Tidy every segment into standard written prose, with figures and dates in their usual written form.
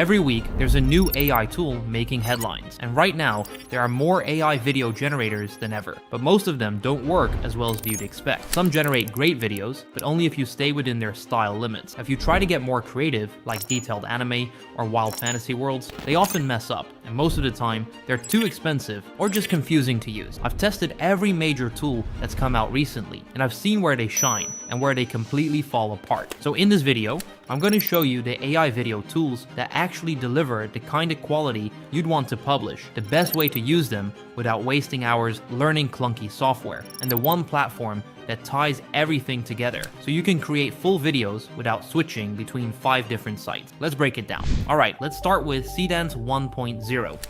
Every week, there's a new AI tool making headlines, and right now, there are more AI video generators than ever, but most of them don't work as well as you'd expect. Some generate great videos, but only if you stay within their style limits. If you try to get more creative, like detailed anime or wild fantasy worlds, they often mess up, and most of the time, they're too expensive or just confusing to use. I've tested every major tool that's come out recently, and I've seen where they shine and where they completely fall apart. So in this video, I'm going to show you the AI video tools that actually deliver the kind of quality you'd want to publish, the best way to use them without wasting hours learning clunky software, and the one platform that ties everything together so you can create full videos without switching between 5 different sites. Let's break it down. Alright, let's start with Seedance 1.0.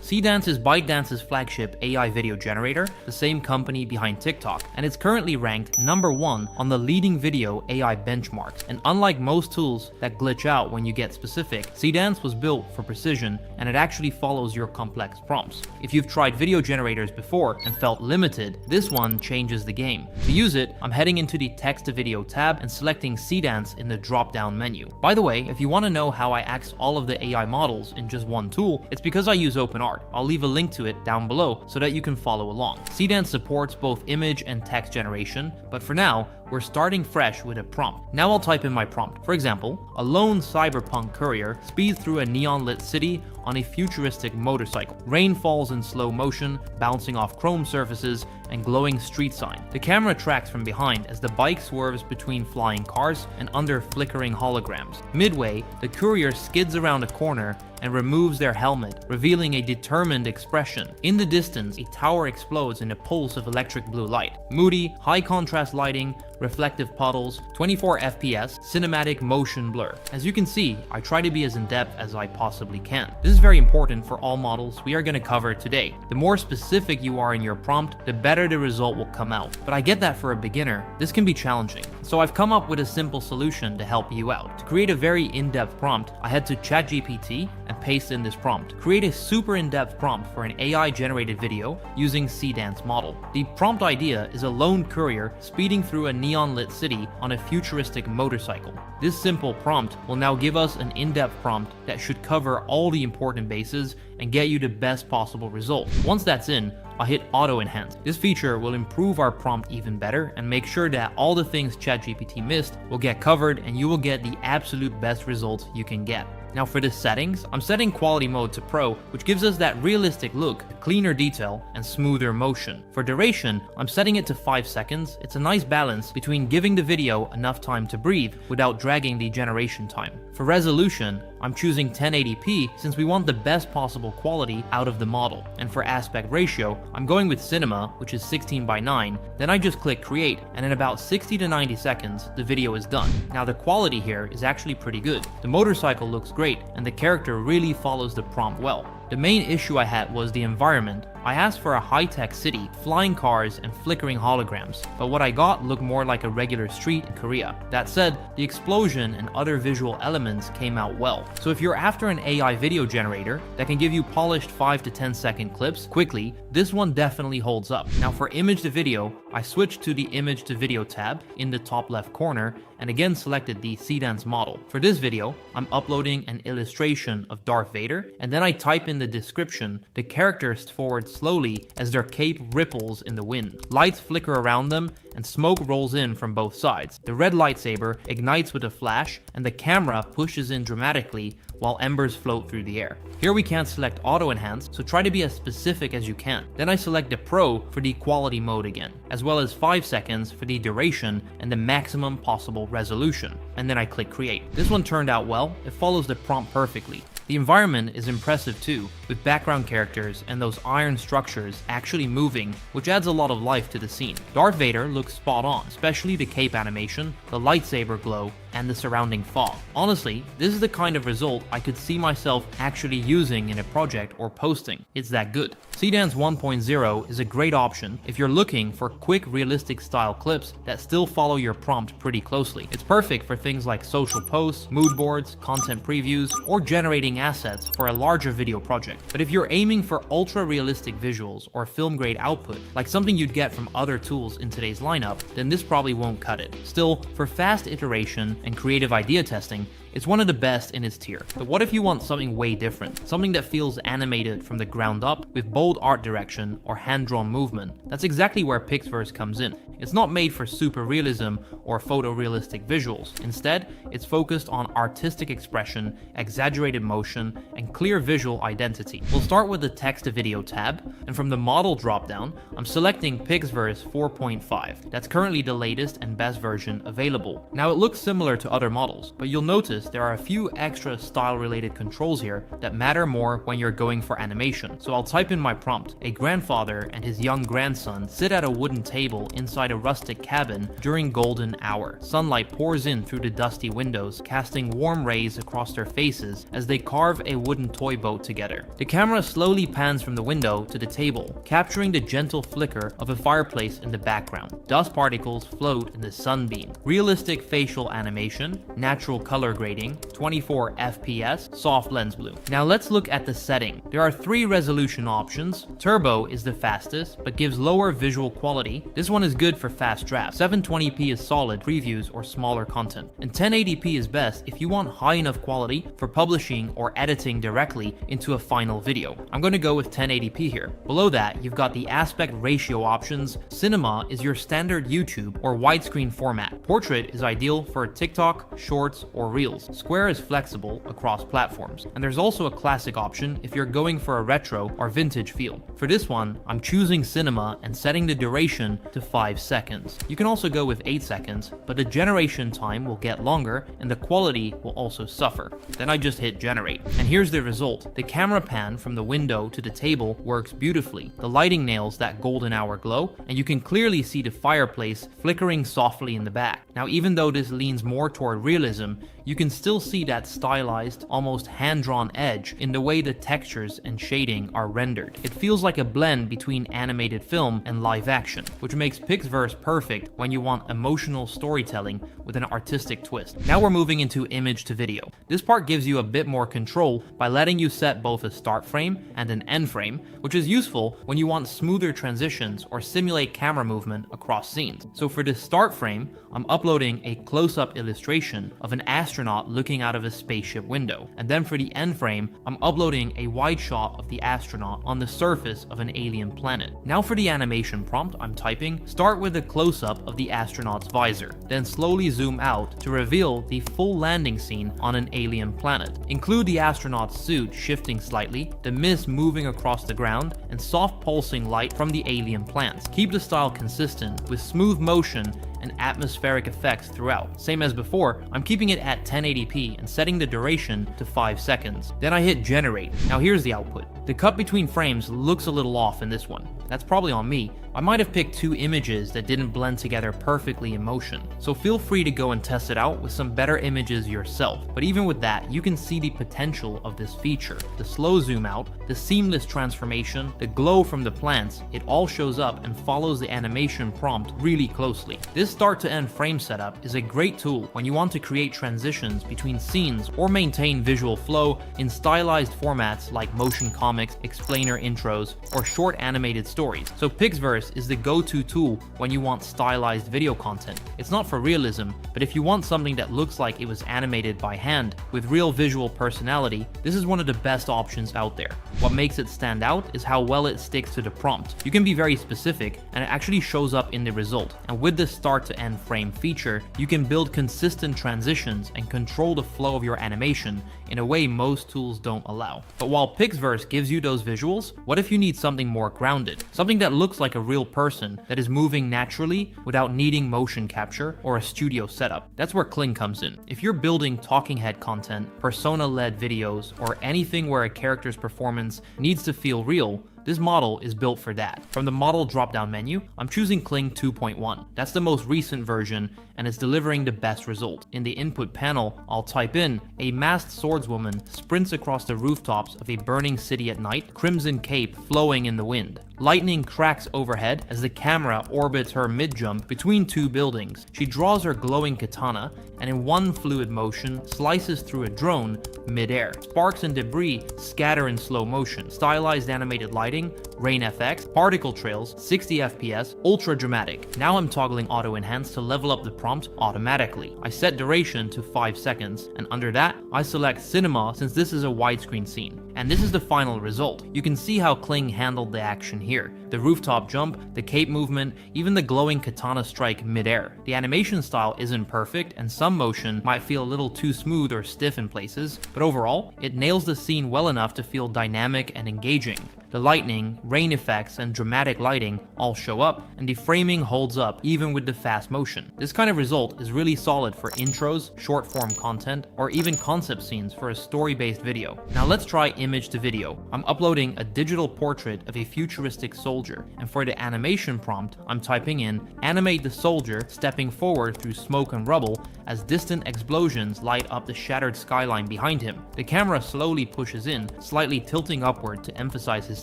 Seedance is ByteDance's flagship AI video generator, the same company behind TikTok, and it's currently ranked #1 on the leading video AI benchmarks. And unlike most tools that glitch out when you get specific, Seedance was built for precision, and it actually follows your complex prompts. If you've tried video generators before and felt limited, this one changes the game. To use it, I'm heading into the text to video tab and selecting Seedance in the drop down menu. By the way, if you want to know how I axe all of the AI models in just one tool, it's because I use OpenArt. I'll leave a link to it down below so that you can follow along. Seedance supports both image and text generation, but for now, we're starting fresh with a prompt. Now I'll type in my prompt. For example, a lone cyberpunk courier speeds through a neon-lit city on a futuristic motorcycle. Rain falls in slow motion, bouncing off chrome surfaces and glowing street sign. The camera tracks from behind as the bike swerves between flying cars and under flickering holograms. Midway, the courier skids around a corner and removes their helmet, revealing a determined expression. In the distance, a tower explodes in a pulse of electric blue light. Moody, high-contrast lighting, reflective puddles, 24 FPS, cinematic motion blur. As you can see, I try to be as in-depth as I possibly can. This is very important for all models we are going to cover today. The more specific you are in your prompt, the better the result will come out. But I get that for a beginner, this can be challenging. So I've come up with a simple solution to help you out. To create a very in-depth prompt, I head to ChatGPT and paste in this prompt. Create a super in-depth prompt for an AI-generated video using Seedance model. The prompt idea is a lone courier speeding through a neon-lit city on a futuristic motorcycle. This simple prompt will now give us an in-depth prompt that should cover all the important bases and get you the best possible result. Once that's in, I'll hit Auto Enhance. This feature will improve our prompt even better and make sure that all the things ChatGPT missed will get covered and you will get the absolute best results you can get. Now for the settings, I'm setting quality mode to Pro, which gives us that realistic look, cleaner detail, and smoother motion. For duration, I'm setting it to 5 seconds. It's a nice balance between giving the video enough time to breathe without dragging the generation time. For resolution, I'm choosing 1080p since we want the best possible quality out of the model. And for aspect ratio, I'm going with cinema, which is 16:9. Then I just click create, and in about 60 to 90 seconds, the video is done. Now the quality here is actually pretty good. The motorcycle looks great, and the character really follows the prompt well. The main issue I had was the environment. I asked for a high-tech city, flying cars, and flickering holograms, but what I got looked more like a regular street in Korea. That said, the explosion and other visual elements came out well. So if you're after an AI video generator that can give you polished 5 to 10 second clips quickly, this one definitely holds up. Now for image to video, I switched to the image to video tab in the top left corner and again selected the Seedance model. For this video, I'm uploading an illustration of Darth Vader, and then I type in the description. The characters forward slowly as their cape ripples in the wind. Lights flicker around them and smoke rolls in from both sides. The red lightsaber ignites with a flash and the camera pushes in dramatically while embers float through the air. Here we can't select auto enhance, so try to be as specific as you can. Then I select the Pro for the quality mode again, as well as 5 seconds for the duration and the maximum possible resolution. And then I click create. This one turned out well. It follows the prompt perfectly. The environment is impressive too, with background characters and those iron structures actually moving, which adds a lot of life to the scene. Darth Vader looks spot on, especially the cape animation, the lightsaber glow, and the surrounding fog. Honestly, this is the kind of result I could see myself actually using in a project or posting. It's that good. Seedance 1.0 is a great option if you're looking for quick, realistic style clips that still follow your prompt pretty closely. It's perfect for things like social posts, mood boards, content previews, or generating assets for a larger video project. But if you're aiming for ultra-realistic visuals or film-grade output, like something you'd get from other tools in today's lineup, then this probably won't cut it. Still, for fast iteration and creative idea testing, It's one of the best in its tier. But what if you want something way different? Something that feels animated from the ground up with bold art direction or hand-drawn movement. That's exactly where Pixverse comes in. It's not made for super realism or photorealistic visuals. Instead, it's focused on artistic expression, exaggerated motion, and clear visual identity. We'll start with the text to video tab, and from the model dropdown, I'm selecting Pixverse 4.5. That's currently the latest and best version available. Now it looks similar to other models, but you'll notice there are a few extra style-related controls here that matter more when you're going for animation. So I'll type in my prompt. A grandfather and his young grandson sit at a wooden table inside a rustic cabin during golden hour. Sunlight pours in through the dusty windows, casting warm rays across their faces as they carve a wooden toy boat together. The camera slowly pans from the window to the table, capturing the gentle flicker of a fireplace in the background. Dust particles float in the sunbeam. Realistic facial animation, natural color grading, 24 FPS, soft lens blue. Now let's look at the setting. There are 3 resolution options. Turbo is the fastest, but gives lower visual quality. This one is good for fast drafts. 720p is solid previews or smaller content. And 1080p is best if you want high enough quality for publishing or editing directly into a final video. I'm going to go with 1080p here. Below that, you've got the aspect ratio options. Cinema is your standard YouTube or widescreen format. Portrait is ideal for TikTok, Shorts, or Reels. Square is flexible across platforms. And there's also a classic option if you're going for a retro or vintage feel. For this one, I'm choosing Cinema and setting the duration to 5 seconds. You can also go with 8 seconds, but the generation time will get longer and the quality will also suffer. Then I just hit generate. And here's the result. The camera pan from the window to the table works beautifully. The lighting nails that golden hour glow, and you can clearly see the fireplace flickering softly in the back. Now, even though this leans more toward realism, you can still see that stylized, almost hand-drawn edge in the way the textures and shading are rendered. It feels like a blend between animated film and live action, which makes Pixverse perfect when you want emotional storytelling with an artistic twist. Now we're moving into image to video. This part gives you a bit more control by letting you set both a start frame and an end frame, which is useful when you want smoother transitions or simulate camera movement across scenes. So for the start frame, I'm uploading a close-up illustration of an astronaut looking out of a spaceship window. And then for the end frame, I'm uploading a wide shot of the astronaut on the surface of an alien planet. Now for the animation prompt, I'm typing, start with a close-up of the astronaut's visor, then slowly zoom out to reveal the full landing scene on an alien planet. Include the astronaut's suit shifting slightly, the mist moving across the ground, and soft pulsing light from the alien plants. Keep the style consistent with smooth motion and atmospheric effects throughout. Same as before, I'm keeping it at 1080p and setting the duration to 5 seconds. Then I hit generate. Now here's the output. The cut between frames looks a little off in this one. That's probably on me. I might have picked 2 images that didn't blend together perfectly in motion. So feel free to go and test it out with some better images yourself. But even with that, you can see the potential of this feature. The slow zoom out, the seamless transformation, the glow from the plants, it all shows up and follows the animation prompt really closely. This start to end frame setup is a great tool when you want to create transitions between scenes or maintain visual flow in stylized formats like motion comics, explainer intros, or short animated stories. So Pixverse is the go-to tool when you want stylized video content. It's not for realism, but if you want something that looks like it was animated by hand with real visual personality, this is one of the best options out there. What makes it stand out is how well it sticks to the prompt. You can be very specific and it actually shows up in the result. And with this start to end frame feature, you can build consistent transitions and control the flow of your animation in a way most tools don't allow. But while Pixverse gives you those visuals, what if you need something more grounded? Something that looks like a real person that is moving naturally without needing motion capture or a studio setup. That's where Kling comes in. If you're building talking head content, persona-led videos, or anything where a character's performance needs to feel real, this model is built for that. From the model drop-down menu, I'm choosing Kling 2.1. That's the most recent version and it's delivering the best result. In the input panel, I'll type in, a masked swordswoman sprints across the rooftops of a burning city at night, crimson cape flowing in the wind. Lightning cracks overhead as the camera orbits her mid-jump between 2 buildings. She draws her glowing katana and in one fluid motion slices through a drone mid-air. Sparks and debris scatter in slow motion. Stylized animated lighting rain effects, particle trails, 60 FPS, ultra dramatic. Now I'm toggling auto enhance to level up the prompt automatically. I set duration to 5 seconds, and under that, I select cinema since this is a widescreen scene. And this is the final result. You can see how Kling handled the action here. The rooftop jump, the cape movement, even the glowing katana strike mid-air. The animation style isn't perfect, and some motion might feel a little too smooth or stiff in places, but overall, it nails the scene well enough to feel dynamic and engaging. The lightning, rain effects, and dramatic lighting all show up, and the framing holds up even with the fast motion. This kind of result is really solid for intros, short-form content, or even concept scenes for a story-based video. Now let's try image to video. I'm uploading a digital portrait of a futuristic soldier, and for the animation prompt, I'm typing in, animate the soldier stepping forward through smoke and rubble as distant explosions light up the shattered skyline behind him. The camera slowly pushes in, slightly tilting upward to emphasize his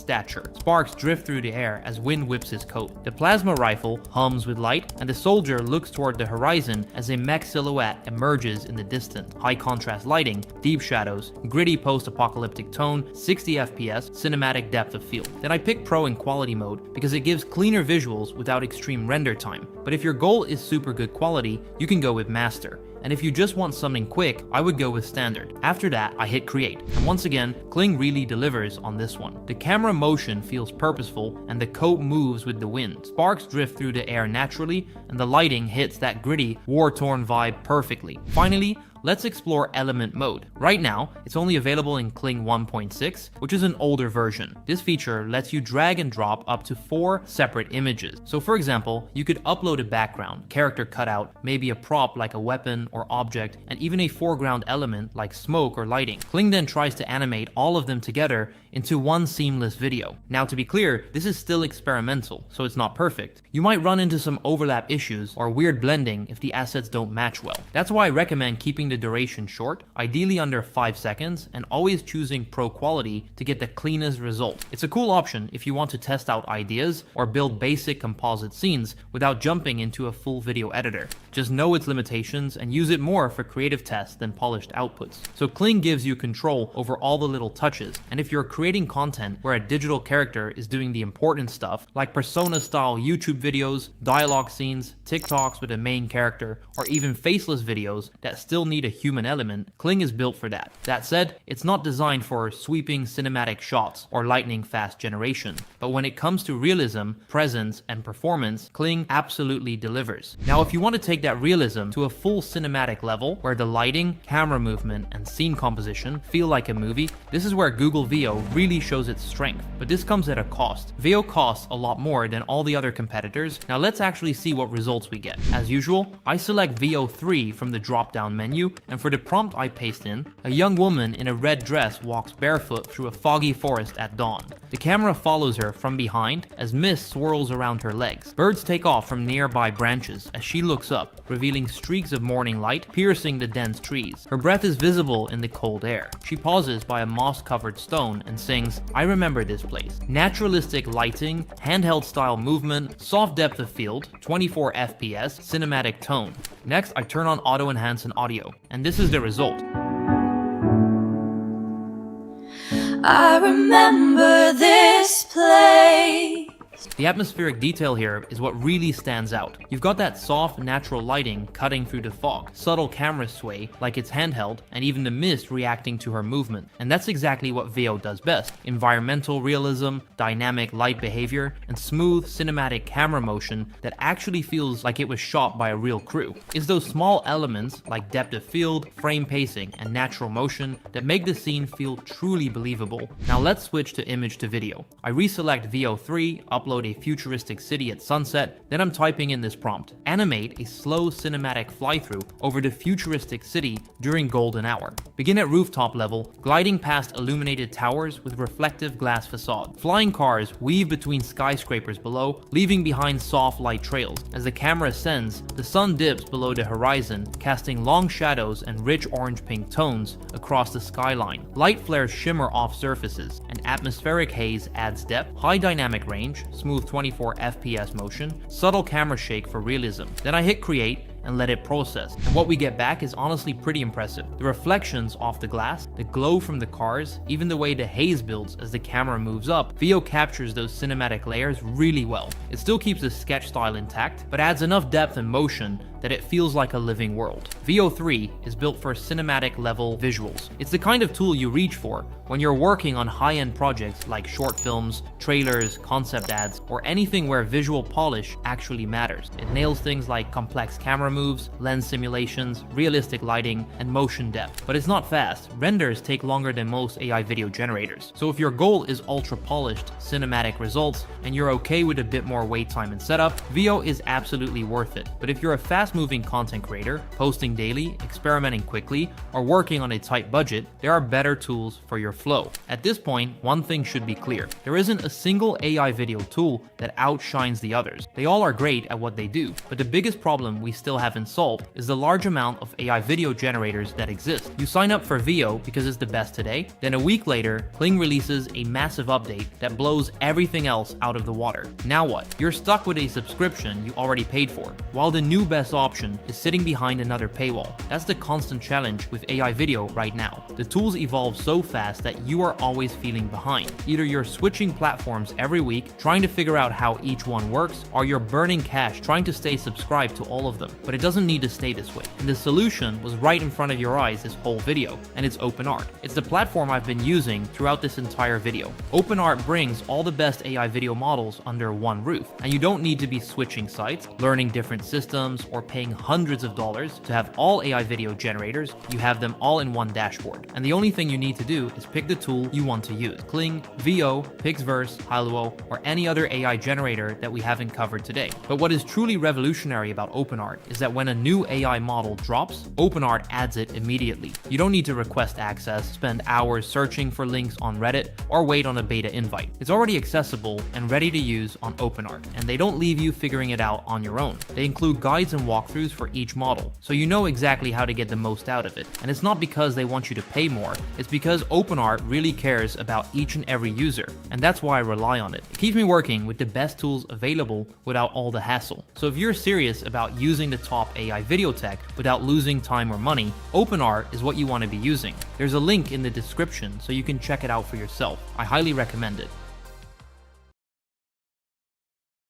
stature. Sparks drift through the air as wind whips his coat. The plasma rifle hums with light, and the soldier looks toward the horizon as a mech silhouette emerges in the distance. High contrast lighting, deep shadows, gritty post-apocalyptic tone, 60 FPS, cinematic depth of field. Then I pick Pro in quality mode because it gives cleaner visuals without extreme render time. But if your goal is super good quality, you can go with Master. And if you just want something quick, I would go with standard. After that, I hit create. And once again, Kling really delivers on this one. The camera motion feels purposeful, and the coat moves with the wind. Sparks drift through the air naturally, and the lighting hits that gritty, war-torn vibe perfectly. Finally, let's explore element mode. Right now, it's only available in Kling 1.6, which is an older version. This feature lets you drag and drop up to 4 separate images. So for example, you could upload a background, character cutout, maybe a prop like a weapon or object, and even a foreground element like smoke or lighting. Kling then tries to animate all of them together into one seamless video. Now to be clear, this is still experimental, so it's not perfect. You might run into some overlap issues or weird blending if the assets don't match well. That's why I recommend keeping the duration short, ideally under 5 seconds, and always choosing pro quality to get the cleanest result. It's a cool option if you want to test out ideas or build basic composite scenes without jumping into a full video editor. Just know its limitations and use it more for creative tests than polished outputs. So Kling gives you control over all the little touches, and if you're creating content where a digital character is doing the important stuff, like persona-style YouTube videos, dialogue scenes, TikToks with a main character, or even faceless videos that still need a human element, Kling is built for that. That said, it's not designed for sweeping cinematic shots or lightning-fast generation, but when it comes to realism, presence, and performance, Kling absolutely delivers. Now, if you want to take that realism to a full cinematic level, where the lighting, camera movement, and scene composition feel like a movie, this is where Google Veo really shows its strength. But this comes at a cost. Veo costs a lot more than all the other competitors. Now let's actually see what results we get. As usual, I select Veo 3 from the drop-down menu, and for the prompt I paste in, a young woman in a red dress walks barefoot through a foggy forest at dawn. The camera follows her from behind as mist swirls around her legs. Birds take off from nearby branches as she looks up, revealing streaks of morning light piercing the dense trees. Her breath is visible in the cold air. She pauses by a moss-covered stone and sings, "I remember this place." Naturalistic lighting, handheld style movement, soft depth of field, 24 FPS, cinematic tone. Next, I turn on auto enhance and audio, and this is the result. I remember this place. The atmospheric detail here is what really stands out. You've got that soft, natural lighting cutting through the fog, subtle camera sway like it's handheld, and even the mist reacting to her movement. And that's exactly what Veo does best. Environmental realism, dynamic light behavior, and smooth cinematic camera motion that actually feels like it was shot by a real crew. It's those small elements like depth of field, frame pacing, and natural motion that make the scene feel truly believable. Now let's switch to image to video. I reselect Veo 3, upload a futuristic city at sunset, then I'm typing in this prompt. Animate a slow cinematic fly-through over the futuristic city during golden hour. Begin at rooftop level, gliding past illuminated towers with reflective glass facade. Flying cars weave between skyscrapers below, leaving behind soft light trails. As the camera ascends, the sun dips below the horizon, casting long shadows and rich orange-pink tones across the skyline. Light flares shimmer off surfaces, and atmospheric haze adds depth. High dynamic range, smooth 24 FPS motion, subtle camera shake for realism. Then I hit create, and let it process. And what we get back is honestly pretty impressive. The reflections off the glass, the glow from the cars, even the way the haze builds as the camera moves up, Veo captures those cinematic layers really well. It still keeps the sketch style intact, but adds enough depth and motion that it feels like a living world. Veo 3 is built for cinematic level visuals. It's the kind of tool you reach for when you're working on high-end projects like short films, trailers, concept ads, or anything where visual polish actually matters. It nails things like complex camera moves, lens simulations, realistic lighting, and motion depth. But it's not fast. Renders take longer than most AI video generators. So if your goal is ultra-polished, cinematic results, and you're okay with a bit more wait time and setup, Veo is absolutely worth it. But if you're a fast-moving content creator, posting daily, experimenting quickly, or working on a tight budget, there are better tools for your flow. At this point, one thing should be clear. There isn't a single AI video tool that outshines the others. They all are great at what they do, but the biggest problem we still haven't solved is the large amount of AI video generators that exist. You sign up for Veo because it's the best today, then a week later, Kling releases a massive update that blows everything else out of the water. Now what? You're stuck with a subscription you already paid for, while the new best option is sitting behind another paywall. That's the constant challenge with AI video right now. The tools evolve so fast that you are always feeling behind. Either you're switching platforms every week, trying to figure out how each one works, or you're burning cash trying to stay subscribed to all of them. But it doesn't need to stay this way. And the solution was right in front of your eyes this whole video, and it's OpenArt. It's the platform I've been using throughout this entire video. OpenArt brings all the best AI video models under one roof, and you don't need to be switching sites, learning different systems, or paying hundreds of dollars to have all AI video generators. You have them all in one dashboard. And the only thing you need to do is pick the tool you want to use. Kling, Veo, Pixverse, Hailuo, or any other AI generator that we haven't covered today. But what is truly revolutionary about OpenArt is that when a new AI model drops, OpenArt adds it immediately. You don't need to request access, spend hours searching for links on Reddit, or wait on a beta invite. It's already accessible and ready to use on OpenArt, and they don't leave you figuring it out on your own. They include guides and walkthroughs for each model, so you know exactly how to get the most out of it. And it's not because they want you to pay more, it's because OpenArt really cares about each and every user, and that's why I rely on it. It keeps me working with the best tools available without all the hassle. So if you're serious about using the top AI video tech without losing time or money, OpenArt is what you want to be using. There's a link in the description so you can check it out for yourself. I highly recommend it.